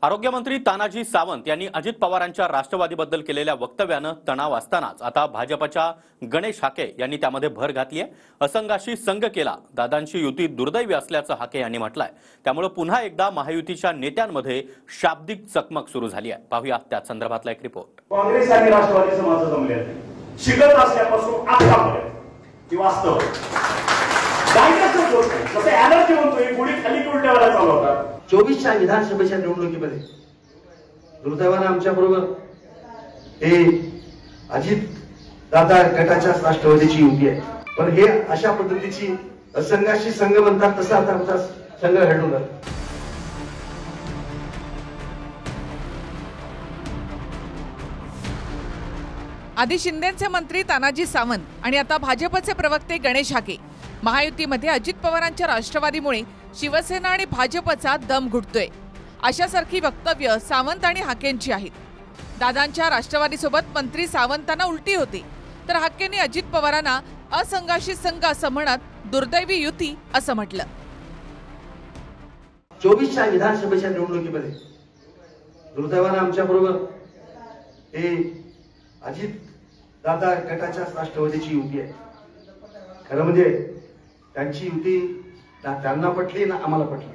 आरोग्यमंत्री तानाजी सावंत यांनी अजित पवारांच्या राष्ट्रवादीबद्दल केलेल्या वक्तव्यानं तणाव असतानाच आता भाजपच्या गणेश हाके यांनी त्यामध्ये भर घातली आहे। असंघाशी संघ केला, दादांची युती दुर्दैवी असल्याचं हाके यांनी म्हटलंय। त्यामुळे पुन्हा एकदा महायुतीच्या नेत्यांमध्ये शाब्दिक चकमक सुरू झाली आहे। पाहूया त्या संदर्भातला एक रिपोर्ट। काँग्रेस आणि राष्ट्रवादीचं माझं जमले शिकत असल्यापासून आतापर्यंत की वास्तव काहीच होत नाही। जसं एनर्जी म्हणतोय पुढे खाली उलट्यावाला चालू होता। 24च्या विधानसभेच्या निवडणुकीमध्ये दुर्दैवाने आमच्या बरोबर हे अजित दादा गटाच्या राष्ट्रवादीची युती आहे, पण हे अशा पद्धतीची असंघाशी संघ म्हणतात तसा आता आमचा संघ घडवला। आधी शिंदेचे मंत्री तानाजी सावंत आणि आता भाजपचे प्रवक्ते गणेश हाके महायुतीमध्ये अजित पवारांच्या राष्ट्रवादीमुळे शिवसेना आणि भाजपचा दम घुटतोय अशासारखी वक्तव्य सावंत आणि हाकेंची आहेत। दादांच्या राष्ट्रवादीसोबत मंत्री सावंतांना उलटी होती, तर हाकेंनी अजित पवारांना असंघाशी संघ असं म्हणत दुर्दैवी युती असं म्हटलं। 24च्या विधानसभेच्या निवडणुकीमध्ये दुर्दैवाने आमच्या बरोबर हे अजित दादा गटाच्या राष्ट्रवादीची युती आहे। खरं म्हणजे त्यांची युती त्यांना पटली ना आम्हाला पटली,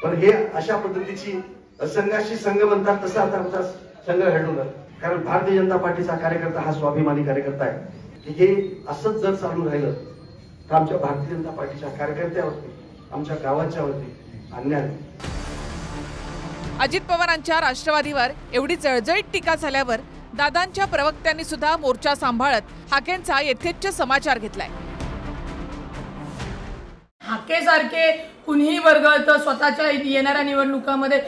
पण हे अशा पद्धतीची असंघाशी संघ म्हणतात तसा आता आमचा संघ घडवला। कारण भारतीय जनता पार्टीचा कार्यकर्ता हा स्वाभिमानी कार्यकर्ता आहे की हे असंच जर चालू राहिलं तर आमच्या भारतीय जनता पार्टीच्या कार्यकर्त्यावरती, आमच्या गावाच्या वरती अन्याय। अजित पवारांच्या राष्ट्रवादीवर एवढी जळजळीत टीका झाल्यावर दादांच्या प्रवक्त्यांनी सुद्धा मोर्चा सांभाळत हाकेंचा यथेच्छ समाचार घेतलाय। हाके सारखे कुणीही वर्ग तर स्वतःच्या येणाऱ्या निवडणुकांमध्ये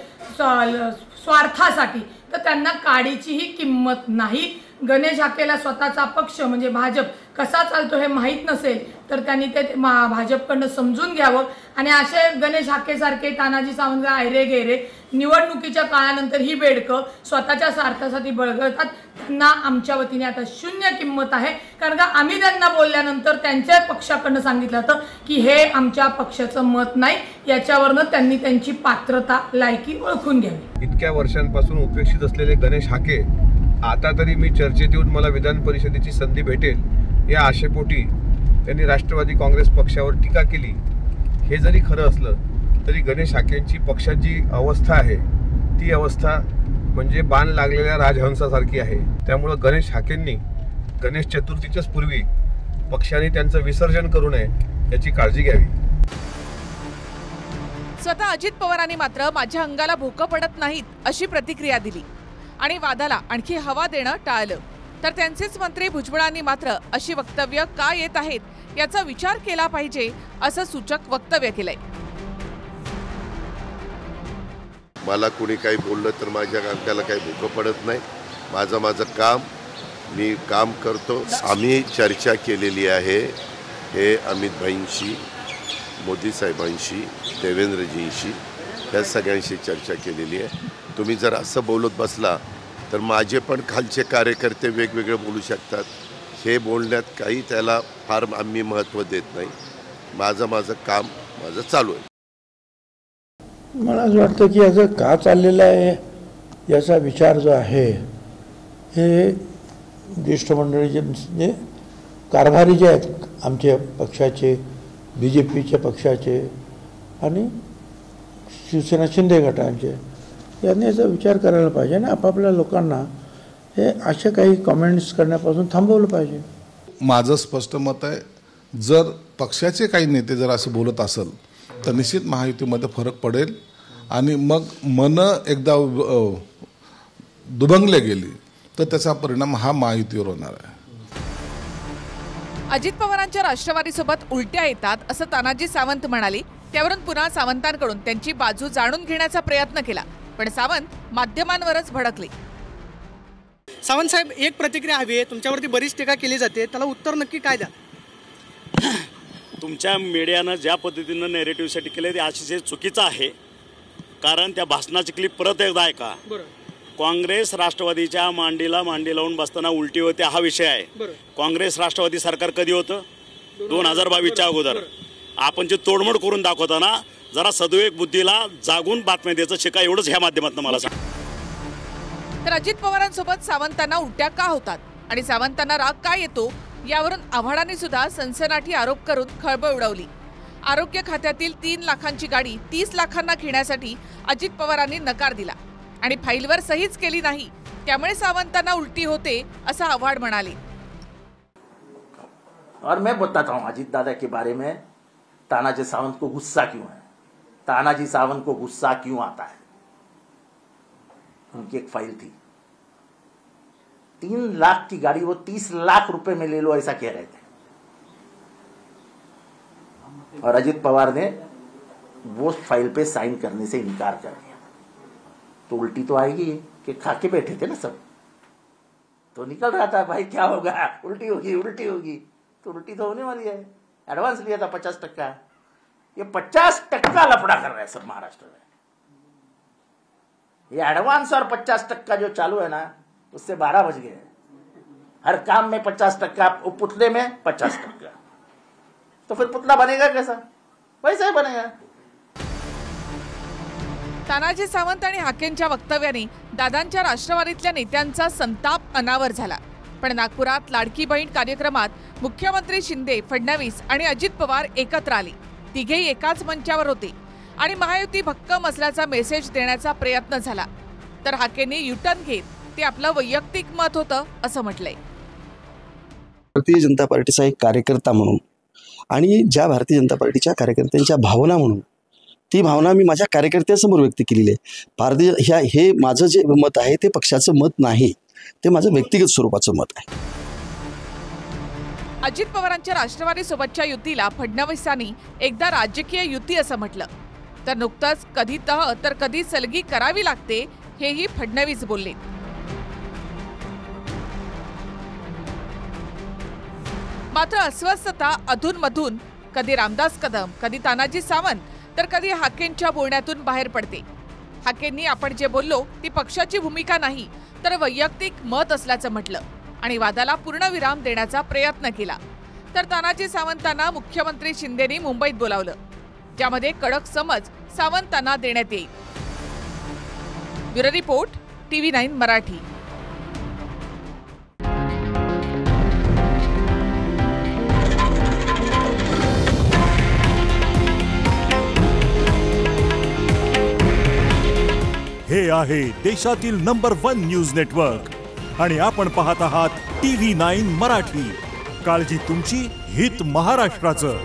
स्वार्थासाठी तर त्यांना काडीचीही किंमत नाही। गणेश हाकेला स्वतःचा पक्ष म्हणजे भाजप कसा चालतो हे माहीत नसेल तर त्यांनी ते भाजपकडनं समजून घ्यावं आणि असे गणेश हाके सारखे तानाजी सावंत आयरे गेरे निवडणुकीच्या काळानंतर ही बेडकं स्वतःच्या स्वार्थासाठी बळगळतात। त्यांना आमच्या वतीने आता शून्य किंमत आहे, कारण का आम्ही त्यांना बोलल्यानंतर त्यांच्या पक्षाकडनं सांगितलं होतं की हे आमच्या पक्षाचं मत नाही, याच्यावरनं त्यांनी त्यांची पात्रता लायकी ओळखून घ्यावी। इतक्या वर्षांपासून उपेक्षित असलेले गणेश हाके आता तरी मी चर्चेत येऊन मला विधान परिषदेची संधी भेटेल या आशेपोटी त्यांनी राष्ट्रवादी काँग्रेस पक्षावर टीका केली। हे जरी खरं असलं तरी गणेश हाकेंची पक्षाची अवस्था आहे ती अवस्था म्हणजे बाण लागलेल्या राजहंसासारखी आहे। त्यामुळे गणेश हाकेंनी गणेश चतुर्थीच्याच पूर्वी पक्षाने त्यांचं विसर्जन करू नये याची काळजी घ्यावी। स्वतः अजित पवारांनी मात्र माझ्या अंगाला भोकं पडत नाहीत अशी प्रतिक्रिया दिली आणि वादाला आणखी हवा देणं टाळलं। तर त्यांचेच मंत्री भुजबळांनी मात्र अशी वक्तव्य का येत आहेत याचा विचार केला पाहिजे असं सूचक वक्तव्य केलंय। मला कोणी काही बोललं तर माझ्या अंगाला काही भोकं पडत नाही। माझं काम मी काम करतो। आम्ही चर्चा केलेली आहे हे अमित भाईंशी, मोदी साहेबांशी, देवेंद्रजींशी या सगळ्यांशी चर्चा केलेली आहे। तुम्ही जर असं बोलत बसला तर माझे पण खालचे कार्यकर्ते वेगवेगळे बोलू शकतात। हे बोलण्यात काही त्याला फार आम्ही महत्त्व देत नाही। माझं काम माझं चालू आहे। मला असं वाटतं की याचं का चाललेलं आहे याचा विचार जो आहे हे ज्येष्ठ मंडळीचे म्हणजे कारभारी जे आहेत आमच्या पक्षाचे, BJPच्या पक्षाचे आणि शिवसेना शिंदे गटांचे यांनी याचा विचार करायला पाहिजे आणि आपापल्या लोकांना हे अशा काही कमेंट्स करण्यापासून थांबवलं पाहिजे। माझं स्पष्ट मत आहे, जर पक्षाचे काही नेते जर असं बोलत असेल तर निश्चित महायुतीमध्ये फरक पडेल आणि मग मन एकदा दुभंगले गेली तर त्याचा परिणाम हा महायुतीवर होणार आहे। अजित पवारांच्या राष्ट्रवादीसोबत उलट्या येतात असं तानाजी सावंत म्हणाली। त्यावरून पुन्हा सावंतांकडून त्यांची बाजू जाणून घेण्याचा प्रयत्न केला, पण सावंत माध्यमांवरच भडकले। सावंत साहेब, एक प्रतिक्रिया हवी आहे, तुमच्यावरती बरीच टीका केली जाते, त्याला उत्तर नक्की काय द्या? तुमच्या मीडियानं ज्या पद्धतीनं नेरेटिव्हसाठी केले ते अतिशय चुकीचं आहे। कारण त्या भाषणाची क्लिप परत एकदा ऐका। काँग्रेस राष्ट्रवादीच्या मांडीला मांडी लावून बसताना उलटी होते हा विषय आहे। काँग्रेस राष्ट्रवादी सरकार कधी होतं? 2022च्या अगोदर। आपण जे तोडमोड करून दाखवताना जरा सद्विवेक बुद्धीला जागून बातम्या द्यायचं शिका, एवढंच ह्या माध्यमातून मला सांग. तर अजित पवारांसोबत सावंतांना उलट्या का होतात आणि सावंतांना राग का येतो यावरून आव्हाडांनी सुद्धा सनसनाटी आरोप करून खळबळ उडवली. आरोग्य खात्यातील 3 लाखांची गाडी 30 लाखांना घेण्यासाठी अजित पवारांनी नकार दिला आणि फाईलवर सहीच केली नाही, त्यामुळे सावंतांना उलटी होते असं आव्हाड म्हणाले. और मैं बताता हूं अजीत दादा के बारे में, तानाजी सावंत को गुस्सा क्यों है, तानाजी सावंत को गुस्सा क्यों आता है. उनकी एक फाइल थी, 3 लाख की गाड़ी वो 30 लाख रुपए में ले लो ऐसा कह रहे थे, और अजित पवार ने वो फाइल पे साइन करने से इनकार कर दिया. तो उल्टी तो आएगी कि खा के बैठे थे ना सब, तो निकल रहा था भाई क्या होगा, उल्टी होगी उल्टी होगी, तो उल्टी तो होने वाली है. एडवांस लिया था 50%, ये 50% लफड़ा कर रहे हैं सब महाराष्ट्र में. ये एडवांस और 50% जो चालू है ना, उससे 12 बज गए. हर काम में 50%, पुतले में 50%, तो फिर पुतला बनेगा कैसा, वैसा ही बनेगा. तानाजी सावंत आणि हाकेंच्या वक्तव्याने दादांच्या राष्ट्रवादीतल्या नेत्यांचा संताप अनावर झाला. पण नागपुरात लाडकी बहीण कार्यक्रमात मुख्यमंत्री शिंदे, फडणवीस आणि अजित पवार एकत्र आले. तिघेही एकाच मंचावर होते आणि महायुती भक्कम असल्याचा मेसेज देण्याचा प्रयत्न झाला. तर हाकेंनी युटर्न घेत ते आपलं वैयक्तिक मत होतं असं म्हटलंय. भारतीय जनता पार्टीचा एक कार्यकर्ता म्हणून आणि ज्या भारतीय जनता पार्टीच्या कार्यकर्त्यांच्या भावना म्हणून, ती भावना मी माझ्या कार्यकर्त्यांसमोर व्यक्त केलेली आहे. हे माझं जे मत आहे ते पक्षाचं मत नाही, ते माझं व्यक्तिगत स्वरूपाचं मत आहे. अजित पवारांच्या राष्ट्रवादी सोबतच्या युतीला फडणवीसांनी एकदा राजकीय युती असं म्हटलं, तर नुकतंच कधी तह तर कधी सलगी करावी लागते हेही फडणवीस बोलले. मात्र अस्वस्थता अधूनमधून कधी रामदास कदम, कधी तानाजी सावंत, तर कधी हाकेंच्या बोलण्यातून बाहेर पडते. हाकेंनी आपण जे बोललो ती पक्षाची भूमिका नाही तर वैयक्तिक मत असल्याचं म्हटलं आणि वादाला पूर्णविराम देण्याचा प्रयत्न केला. तर तानाजी सावंतांना मुख्यमंत्री शिंदेनी मुंबईत बोलावलं, ज्यामध्ये कडक समज सावंतांना देण्यात येईल. Bureau report, TV9 Marathi. हे आहे देशातील नंबर 1 न्यूज नेटवर्क आणि आपण पाहत आहात TV9 मराठी. काळजी तुमची, हित महाराष्ट्राचं.